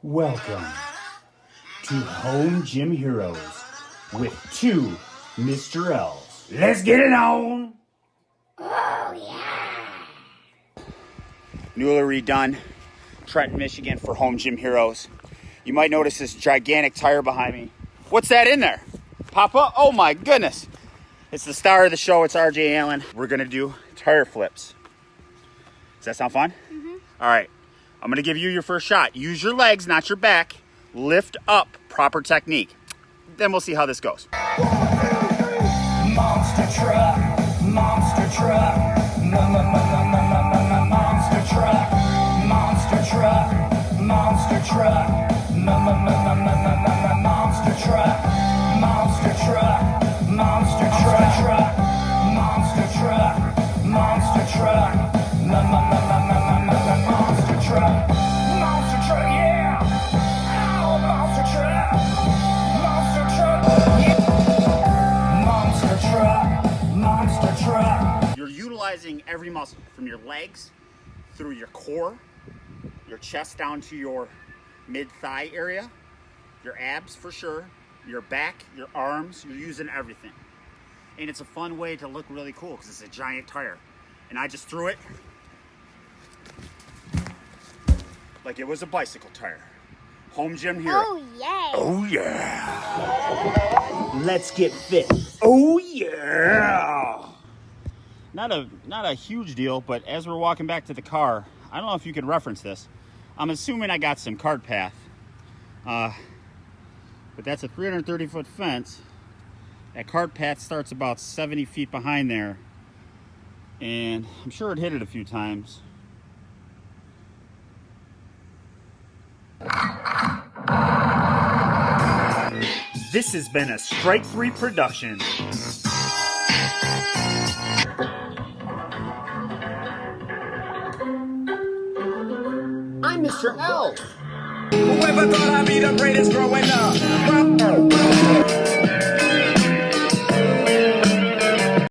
Welcome to Home Gym Heroes with two Mr. L's. Let's get it on! Oh, yeah! Newly redone Trenton, Michigan for Home Gym Heroes. You might notice this gigantic tire behind me. What's that in there? Papa? Oh my goodness. It's the star of the show. It's RJ Allen. We're going to do tire flips. Does that sound fun? Mm-hmm. All right. I'm going to give you your first shot. Use your legs, not your back. Lift up. Proper technique. Then we'll see how this goes. Monster truck, monster truck, monster truck, monster truck, monster truck, monster truck, monster truck, monster truck, monster truck, monster truck, monster truck, monster truck, yeah! Ow, monster truck, monster truck, yeah! Monster truck, monster truck. You're utilizing every muscle from your legs through your core, your chest down to your mid-thigh area, your abs for sure, your back, your arms. You're using everything. And it's a fun way to look really cool because it's a giant tire. And I just threw it like it was a bicycle tire. Home Gym Hero. Oh, yeah! Oh yeah! Let's get fit. Oh yeah! Not a huge deal, but as we're walking back to the car, I don't know if you can reference this. I'm assuming I got some cart path, but that's a 330-foot fence. That cart path starts about 70 feet behind there, and I'm sure it hit it a few times. This has been a Strike 3 production. I'm Mr. L. Whoever thought I'd be the greatest growing up?